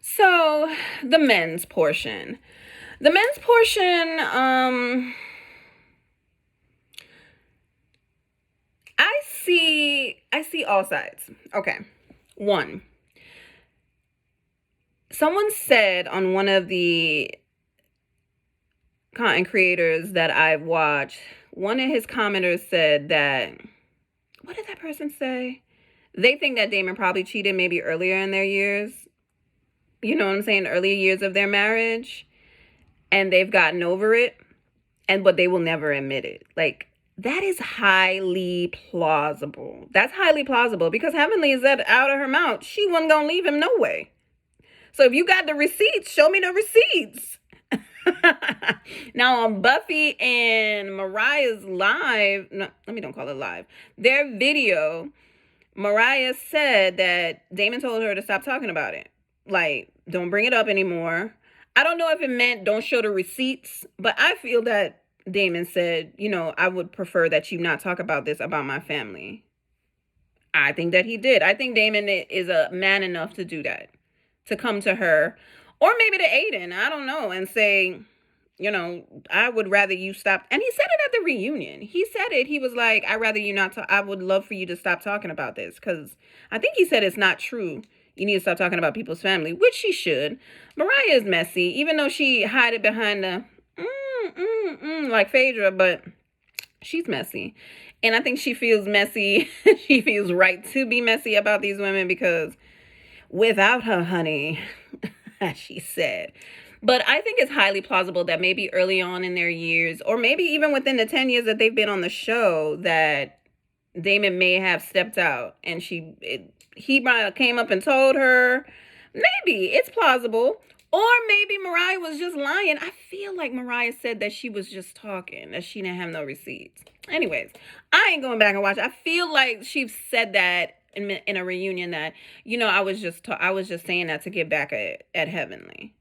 So the men's portion. The men's portion, I see all sides. Okay. One. Someone said on one of the content creators that I've watched, one of his commenters said that, what did that person say? They think that Damon probably cheated maybe earlier in their years. You know what I'm saying? Early years of their marriage. And they've gotten over it. But they will never admit it. Like, that is highly plausible. That's highly plausible because Heavenly said out of her mouth, she wasn't going to leave him no way. So if you got the receipts, show me the receipts. Now on Buffy and Mariah's live, no, let me don't call it live, their video, Mariah said that Damon told her to stop talking about it. Like, don't bring it up anymore. I don't know if it meant don't show the receipts, but I feel that Damon said, I would prefer that you not talk about this about my family. I think that he did. I think Damon is a man enough to do that, to come to her, or maybe to Aiden, I don't know, and say, I would rather you stop. And he said it at the reunion. He said it. He was like, I'd rather you not talk. I would love for you to stop talking about this, because I think he said it's not true. You need to stop talking about people's family, which she should. Mariah is messy, even though she hide it behind the like Phaedra, but she's messy. And I think she feels messy. She feels right to be messy about these women because without her, honey, as she said. But I think it's highly plausible that maybe early on in their years, or maybe even within the 10 years that they've been on the show, that Damon may have stepped out and he came up and told her. Maybe it's plausible. Or maybe Mariah was just lying. I feel like Mariah said that she was just talking, that she didn't have no receipts. Anyways, I ain't going back and watch. I feel like she said that in a reunion that, I was just saying that to get back at Heavenly.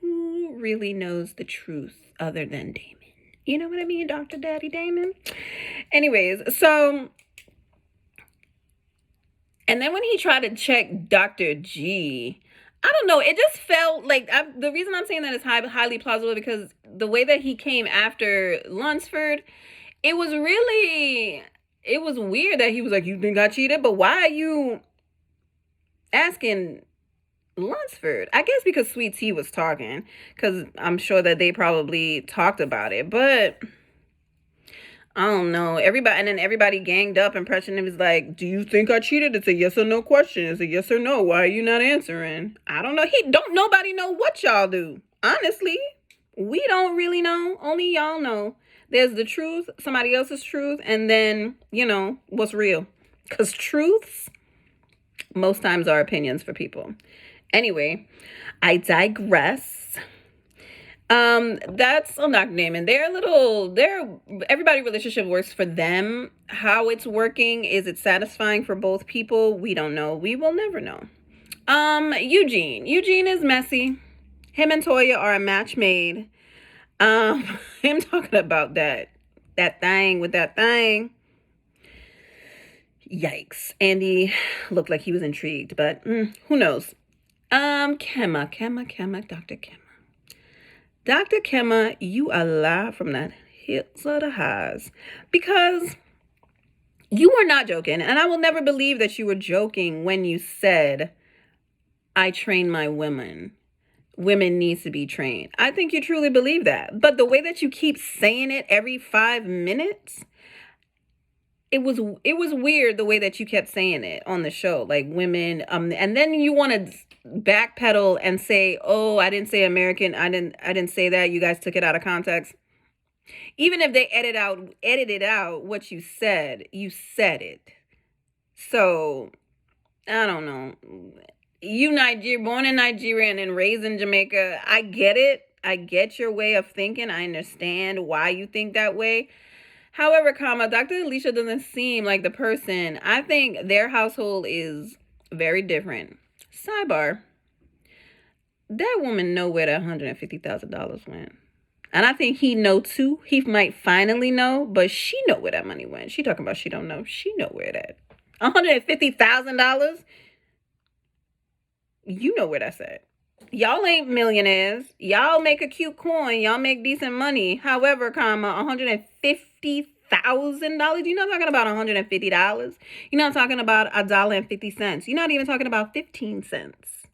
Who really knows the truth other than Damon? You know what I mean, Dr. Daddy Damon? Anyways, so, and then when he tried to check Dr. G, I don't know. It just felt like, the reason I'm saying that is highly plausible because the way that he came after Lunsford, it was weird that he was like, you think I cheated? But why are you asking Lunsford? I guess because Sweet Tea was talking, because I'm sure that they probably talked about it. But I don't know. Everybody ganged up and pressured him. Was like, do you think I cheated? It's a yes or no question. It's a yes or no. Why are you not answering? I don't know. Nobody know what y'all do. Honestly, we don't really know. Only y'all know. There's the truth, somebody else's truth, and then, what's real. Because truths, most times, are opinions for people. Anyway, I digress. That's a knock Damon. Everybody relationship works for them. How it's working, is it satisfying for both people? We don't know. We will never know. Eugene is messy. Him and Toya are a match made. Him talking about that thing with that thing. Yikes. Andy looked like he was intrigued, but who knows? Kemma, Dr. Kemma. Dr. Kemma, you are live from the hills of the highs. Because you were not joking. And I will never believe that you were joking when you said, I train my women. Women needs to be trained. I think you truly believe that. But the way that you keep saying it every 5 minutes, it was weird the way that you kept saying it on the show. Like women, and then you want to backpedal and say, oh, I didn't say American. I didn't say that. You guys took it out of context. Even if they edited out what you said it. So I don't know. You born in Nigeria and then raised in Jamaica. I get it. I get your way of thinking. I understand why you think that way. However, Dr. Alicia doesn't seem like the person. I think their household is very different. Sidebar. That woman know where that $150,000 went. And I think he know too. He might finally know, but she know where that money went. She talking about she don't know. She know where that. $150,000? You know where that's at. Y'all ain't millionaires. Y'all make a cute coin. Y'all make decent money. However, $150,000. You're not talking about $150. You're not talking about $1.50. You're not even talking about 15 cents.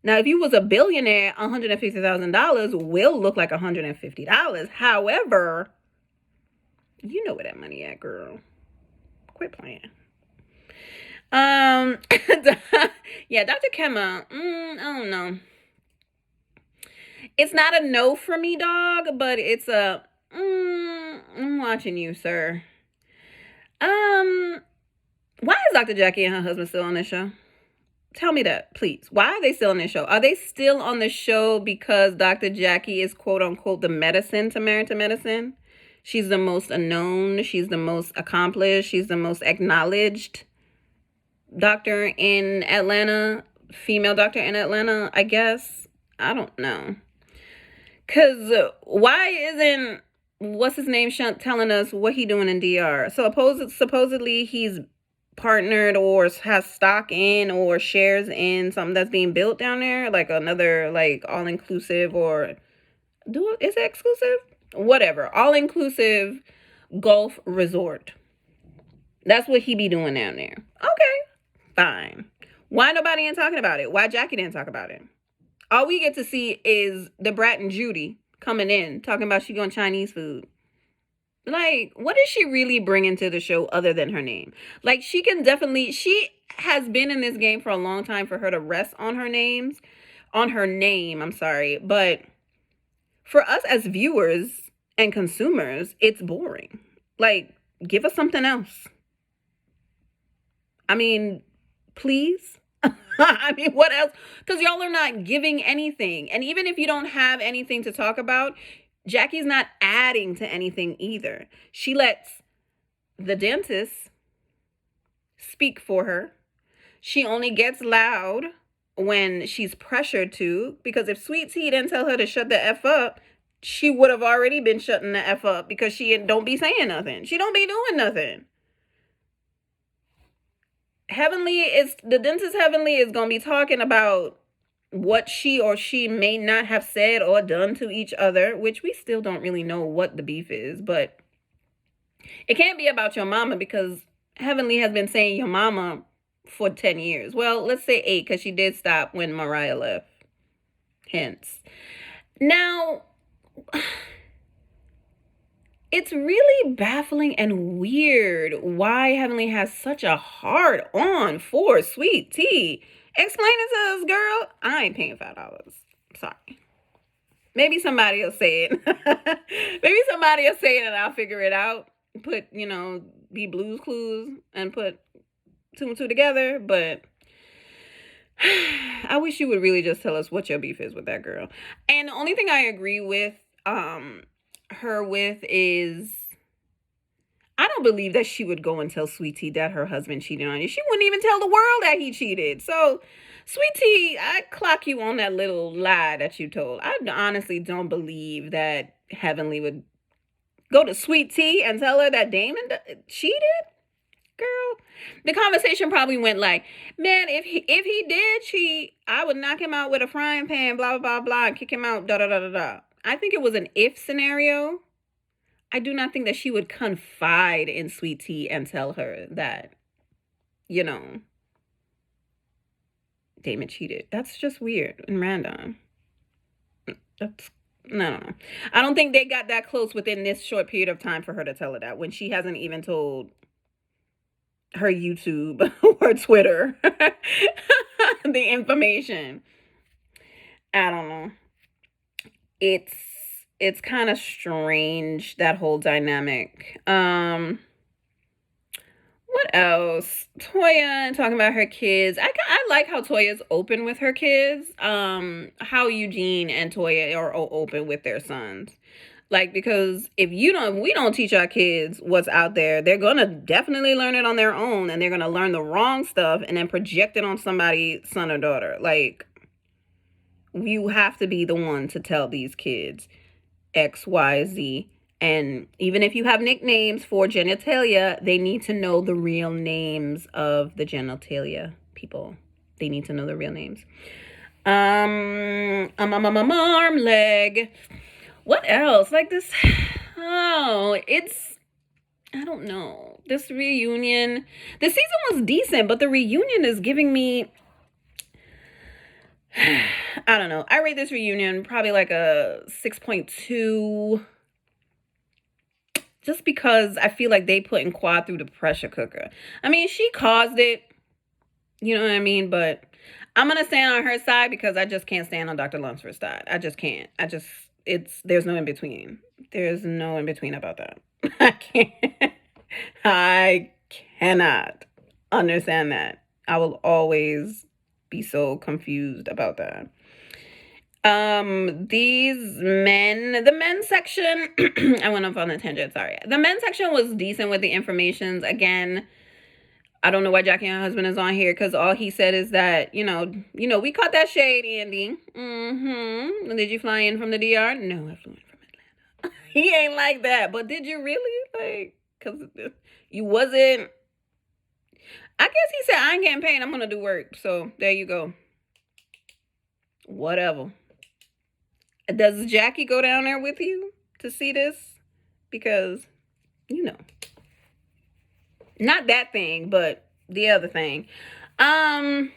Now, if you was a billionaire, $150,000 will look like $150. However, you know where that money at, girl. Quit playing. Yeah, Dr. Kemma, I don't know. It's not a no for me, dog, but it's a I'm watching you, sir. Why is Dr. Jackie and her husband still on this show? Tell me that, please. Why are they still on this show? Are they still on the show because Dr. Jackie is quote unquote the medicine to Married2Medicine? She's the most known, she's the most accomplished, she's the most acknowledged doctor in Atlanta, female doctor in Atlanta, I guess. I don't know. Because why isn't, what's his name, telling us what he doing in DR? So supposedly he's partnered or has stock in or shares in something that's being built down there, like another like all-inclusive or is it exclusive? Whatever. All-inclusive golf resort. That's what he be doing down there. Okay. Fine. Why nobody ain't talking about it? Why Jackie didn't talk about it? All we get to see is the Brat and Judy coming in, talking about she going Chinese food. Like, what is she really bringing to the show other than her name? Like, she has been in this game for a long time for her to rest on her name, I'm sorry. But for us as viewers and consumers, it's boring. Like, give us something else. I mean, please. I mean, what else? Because y'all are not giving anything. And even if you don't have anything to talk about, Jackie's not adding to anything either. She lets the dentist speak for her. She only gets loud when she's pressured to, because if Sweet Tea didn't tell her to shut the F up, she would have already been shutting the F up because she don't be saying nothing. She don't be doing nothing. The dentist Heavenly is going to be talking about what she or she may not have said or done to each other, which we still don't really know what the beef is, but it can't be about your mama because Heavenly has been saying your mama for 10 years. Well, let's say 8 because she did stop when Mariah left. Hence. Now, it's really baffling and weird why Heavenly has such a hard on for Sweet Tea. Explain it to us, girl. I ain't paying $5. Sorry. Maybe somebody will say it. Maybe somebody will say it and I'll figure it out. Put, be Blue's Clues and put 2 and 2 together. But I wish you would really just tell us what your beef is with that girl. And the only thing I agree with her with is I don't believe that she would go and tell Sweet Tea that her husband cheated on you. She wouldn't even tell the world that he cheated. So, Sweet Tea, I clock you on that little lie that you told. I honestly don't believe that Heavenly would go to Sweet Tea and tell her that Damon cheated. Girl, the conversation probably went like, man, if he did cheat, I would knock him out with a frying pan, blah, blah, blah, blah, and kick him out, da, da, da, da, da. I think it was an if scenario. I do not think that she would confide in Sweet Tea and tell her that, Damon cheated. That's just weird and random. No. I don't think they got that close within this short period of time for her to tell her that when she hasn't even told her YouTube or Twitter the information. I don't know. It's kind of strange, that whole dynamic. What else? Toya talking about her kids. I like how Toya's open with her kids. How Eugene and Toya are open with their sons. Like, because if we don't teach our kids what's out there, they're going to definitely learn it on their own, and they're going to learn the wrong stuff and then project it on somebody's son or daughter. Like, you have to be the one to tell these kids X, Y, Z. And even if you have nicknames for genitalia, they need to know the real names of the genitalia people. They need to know the real names. Arm leg. What else? Like this. Oh, I don't know. This reunion. The season was decent, but the reunion is giving me. I don't know. I rate this reunion probably like a 6.2. Just because I feel like they put in Quad through the pressure cooker. I mean, she caused it. You know what I mean? But I'm going to stand on her side because I just can't stand on Dr. Lunsford's side. I just can't. There's no in between. There's no in between about that. I can't. I cannot understand that. I will always be so confused about that. These men, the men's section, I went off on a tangent, sorry. The men's section was decent with the informations. Again, I don't know why Jackie and her husband is on here, because all he said is that, we caught that shade, Andy. Mm-hmm. Did you fly in from the DR? No, I flew in from Atlanta. He ain't like that, but did you really? Like, because you wasn't. I guess he said, I ain't getting paid, I'm going to do work. So, there you go. Whatever. Does Jackie go down there with you to see this? Because, not that thing, but the other thing. I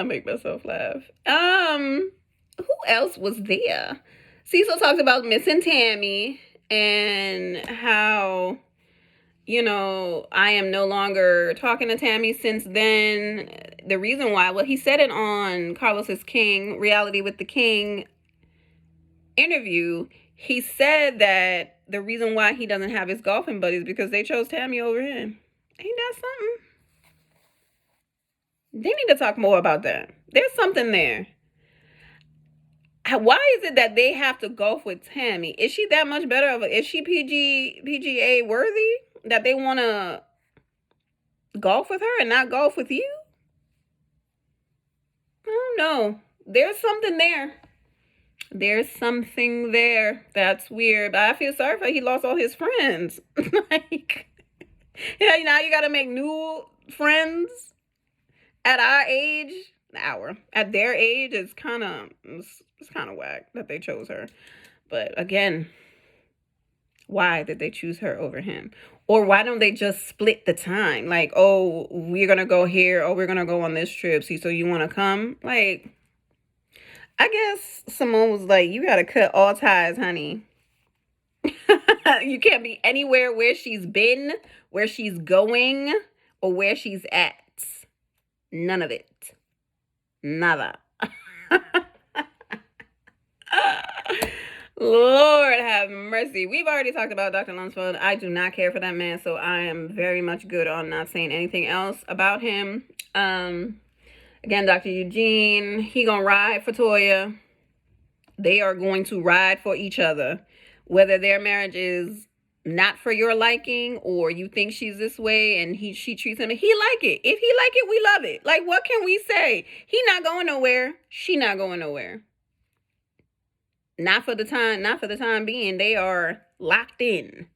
make myself laugh. Who else was there? Cecil talks about missing Tammy and how, I am no longer talking to Tammy since then. The reason why, well, he said it on Carlos's King, Reality with the King interview. He said that the reason why he doesn't have his golfing buddies because they chose Tammy over him. Ain't that something? They need to talk more about that. There's something there. Why is it that they have to golf with Tammy? Is she that much better is she PGA worthy that they want to golf with her and not golf with you? I don't know. There's something there. There's something there that's weird. But I feel sorry for he lost all his friends. Like, now you got to make new friends at our age. At their age, it's kind of whack that they chose her. But again, why did they choose her over him? Or why don't they just split the time? Like, oh, we're going to go here. Oh, we're going to go on this trip. See, so you want to come? Like, I guess Simone was like, you got to cut all ties, honey. You can't be anywhere where she's been, where she's going, or where she's at. None of it. Nada. Lord have mercy. We've already talked about Dr. Lunsford. I do not care for that man, so I am very much good on not saying anything else about him. Again, Dr. Eugene, he gonna ride for Toya. They are going to ride for each other. Whether their marriage is not for your liking or you think she's this way and she treats him, he like it. If he like it, we love it. Like, what can we say? He not going nowhere. She not going nowhere. Not for the time being. They are locked in.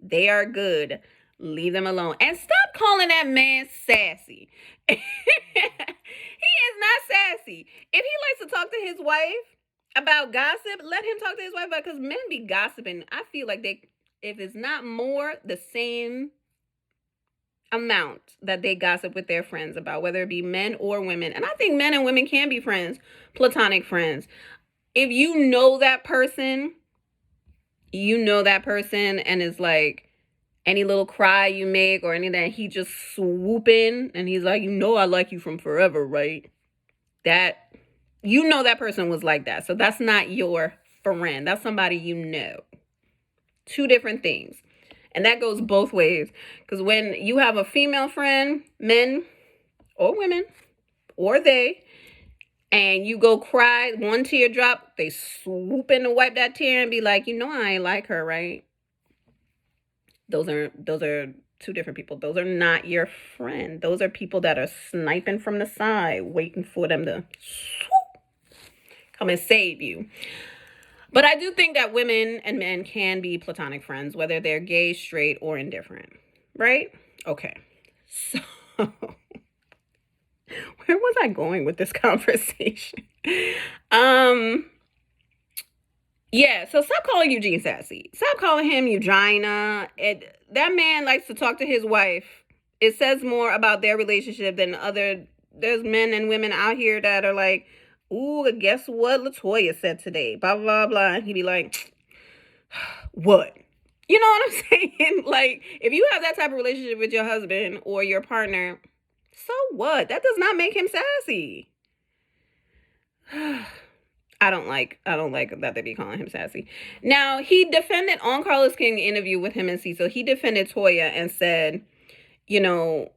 They are good. Leave them alone. And stop calling that man sassy. He is not sassy. If he likes to talk to his wife about gossip, let him talk to his wife about, because men be gossiping. I feel like if it's not more, the same amount that they gossip with their friends about, whether it be men or women. And I think men and women can be friends, platonic friends. If you know that person, and it's like any little cry you make or anything, he just swoop in and he's like, I like you from forever, right? That, that person was like that. So that's not your friend. That's somebody you know. Two different things. And that goes both ways. Because when you have a female friend, men or women, or they, and you go cry, one tear drop, they swoop in to wipe that tear and be like, I ain't like her, right? Those are two different people. Those are not your friend. Those are people that are sniping from the side, waiting for them to come and save you. But I do think that women and men can be platonic friends, whether they're gay, straight, or indifferent. Right? Okay. So, where was I going with this conversation? Yeah, so stop calling Eugene sassy. Stop calling him Eugina. That man likes to talk to his wife. It says more about their relationship than there's men and women out here that are like, ooh, guess what LaToya said today? Blah, blah, blah. And he'd be like, what? You know what I'm saying? Like, if you have that type of relationship with your husband or your partner, so what? That does not make him sassy. I don't like that they be calling him sassy. Now, he defended on Carlos King interview with him and Cecil. He defended Toya and said, you know,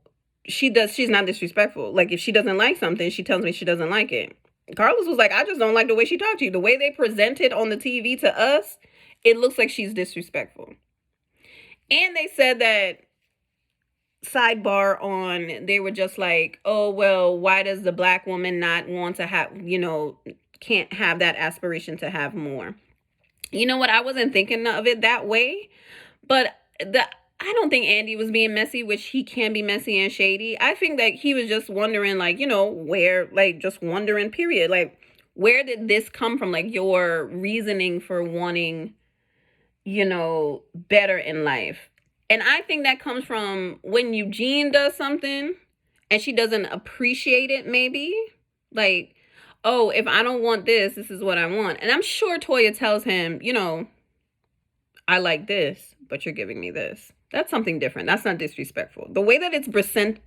she's not disrespectful. Like, if she doesn't like something, she tells me she doesn't like it. Carlos was like, I just don't like the way she talked to you. The way they presented on the TV to us, it looks like she's disrespectful. And they said that, sidebar on, they were just like, oh, well, why does the black woman not want to have, can't have that aspiration to have more? You know what? I wasn't thinking of it that way, but I don't think Andy was being messy, which he can be messy and shady. I think that he was just wondering, like, where, like, just wondering, period. Like, where did this come from? Like, your reasoning for wanting, better in life. And I think that comes from when Eugene does something and she doesn't appreciate it, maybe. Like, oh, if I don't want this, this is what I want. And I'm sure Toya tells him, I like this, but you're giving me this. That's something different. That's not disrespectful. The way that it's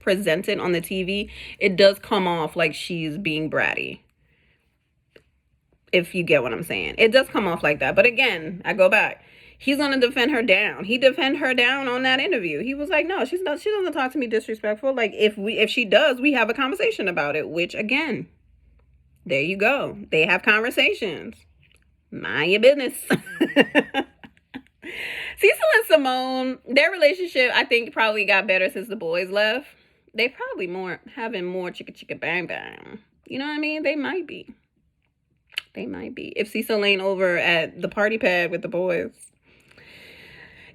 presented on the TV, it does come off like she's being bratty. If you get what I'm saying. It does come off like that. But again, I go back. He's going to defend her down. He defended her down on that interview. He was like, no, she doesn't talk to me disrespectful. Like, if she does, we have a conversation about it, which, again, there you go. They have conversations. Mind your business. Cecil and Simone, their relationship, I think, probably got better since the boys left. They probably having more chicka chicka bang bang. You know what I mean? They might be. If Cecil ain't over at the party pad with the boys.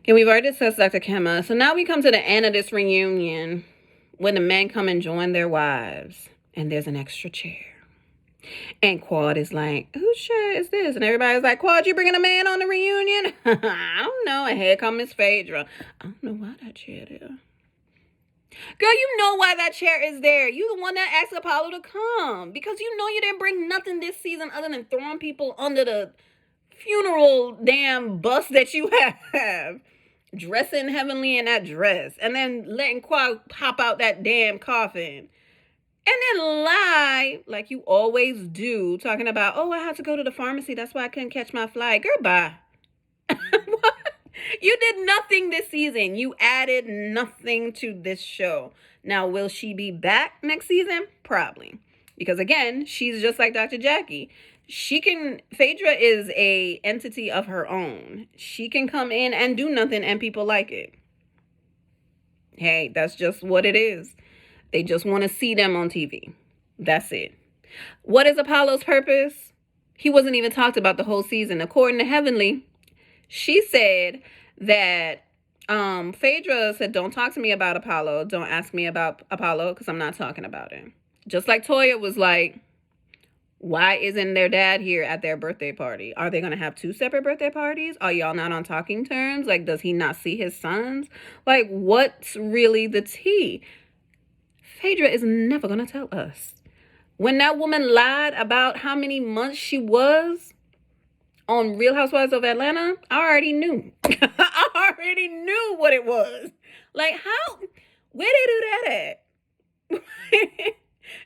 And we've already discussed Dr. Kemma. So now we come to the end of this reunion when the men come and join their wives. And there's an extra chair. And Quad is like, whose chair is this? And everybody's like, Quad, you bringing a man on the reunion? I don't know. And here comes Miss Phaedra. I don't know why that chair there. Girl, you know why that chair is there. You the one that asked Apollo to come. Because you know you didn't bring nothing this season other than throwing people under the funeral damn bus that you have. Dressing heavenly in that dress. And then letting Quad hop out that damn coffin. And then lie, like you always do, talking about, oh, I had to go to the pharmacy. That's why I couldn't catch my flight. Girl, bye. What? You did nothing this season. You added nothing to this show. Now, will she be back next season? Probably. Because, again, she's just like Dr. Jackie. Phaedra is a entity of her own. She can come in and do nothing and people like it. Hey, that's just what it is. They just want to see them on TV. That's it. What is Apollo's purpose? He wasn't even talked about the whole season. According to Heavenly, she said that Phaedra said, don't talk to me about Apollo. Don't ask me about Apollo because I'm not talking about him. Just like Toya was like, why isn't their dad here at their birthday party? Are they going to have 2 separate birthday parties? Are y'all not on talking terms? Like, does he not see his sons? Like, what's really the tea? Phaedra is never going to tell us. When that woman lied about how many months she was on Real Housewives of Atlanta, I already knew. I already knew what it was. Like, where they do that at?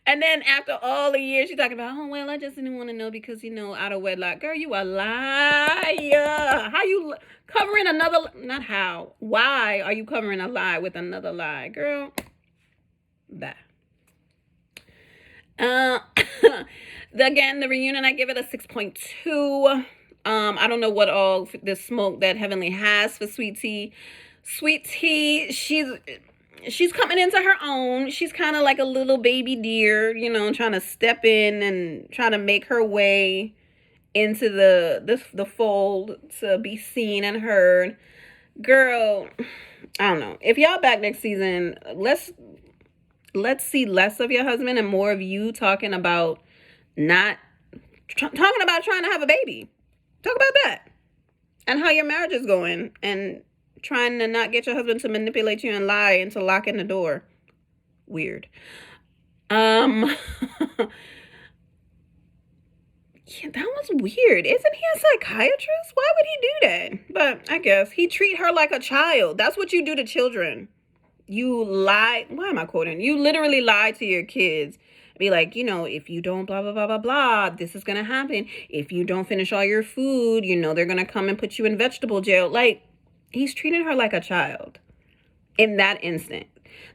And then after all the years, she's talking about, oh, well, I just didn't want to know because, out of wedlock. Girl, you a liar. How you covering not how. Why are you covering a lie with another lie? Girl, bye. Again, the reunion, I give it a 6.2. I don't know what all the smoke that Heavenly has for Sweet Tea. Sweet Tea, she's coming into her own. She's kind of like a little baby deer, trying to step in and trying to make her way into the fold to be seen and heard. Girl, I don't know. If y'all back next season, let's see less of your husband and more of you talking about not talking about trying to have a baby. Talk about that and how your marriage is going and trying to not get your husband to manipulate you and lie and to lock in the door. Weird. Yeah, that was weird. Isn't he a psychiatrist? Why would he do that? But I guess he treat her like a child. That's what you do to children. You lie. Why am I quoting? You literally lie to your kids. Be like, if you don't blah, blah, blah, blah, blah, this is going to happen. If you don't finish all your food, they're going to come and put you in vegetable jail. Like, he's treating her like a child in that instant.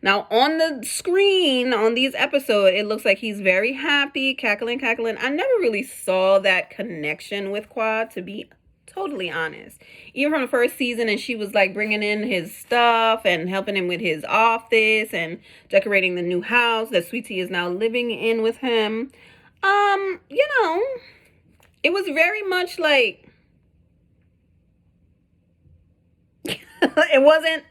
Now, on the screen, on these episodes, it looks like he's very happy, cackling. I never really saw that connection with Quad, to be totally honest. Even from the first season, and she was like bringing in his stuff and helping him with his office and decorating the new house that Sweetie is now living in with him. It was very much like it wasn't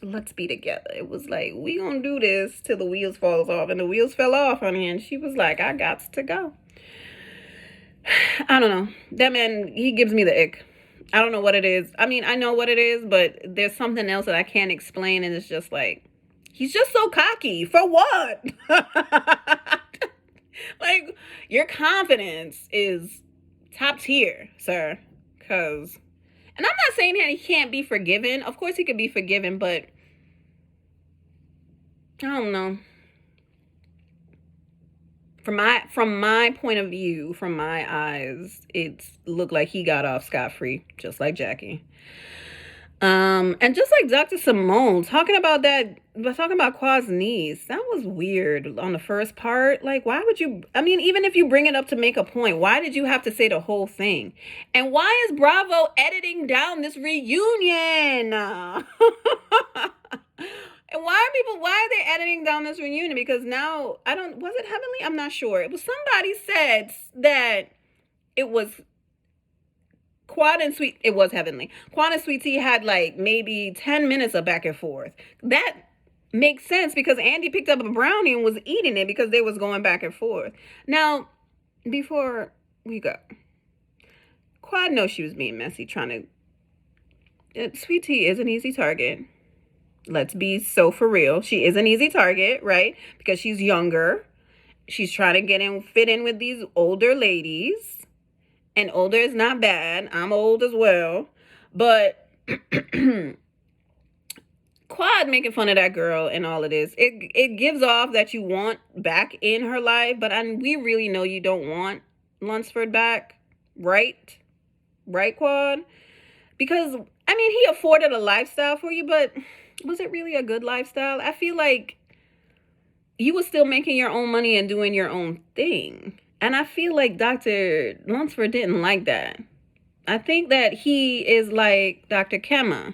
let's be together. It was like, we gonna do this till the wheels falls off, and the wheels fell off, honey, and she was like, I got to go. I don't know. That man, he gives me the ick. I don't know what it is. I mean, I know what it is, but there's something else that I can't explain, and it's just like, he's just so cocky. For what? Like, your confidence is top tier, sir. And I'm not saying that he can't be forgiven. Of course he could be forgiven, but I don't know. From my point of view, from my eyes, it looked like he got off scot-free, just like Jackie. And just like Dr. Simone, talking about Quad's niece, that was weird on the first part. Like, why would you, even if you bring it up to make a point, why did you have to say the whole thing? And why is Bravo editing down this reunion? And why are they editing down this reunion? Because now, was it Heavenly? I'm not sure. It was somebody said that it was Quad and Sweet, it was Heavenly. Quad and Sweet Tea had like maybe 10 minutes of back and forth. That makes sense because Andy picked up a brownie and was eating it because they was going back and forth. Now, before we go, Quad knows she was being messy, trying to... Sweet Tea is an easy target. Let's be so for real. She is an easy target, right? Because she's younger. She's trying to fit in with these older ladies. And older is not bad. I'm old as well. But Quad making fun of that girl and all of this, it gives off that you want back in her life. But we really know you don't want Lunsford back. Right? Right, Quad? Because, he afforded a lifestyle for you, but was it really a good lifestyle? I feel like you were still making your own money and doing your own thing. And I feel like Dr. Lunsford didn't like that. I think that he is like Dr. Kemma.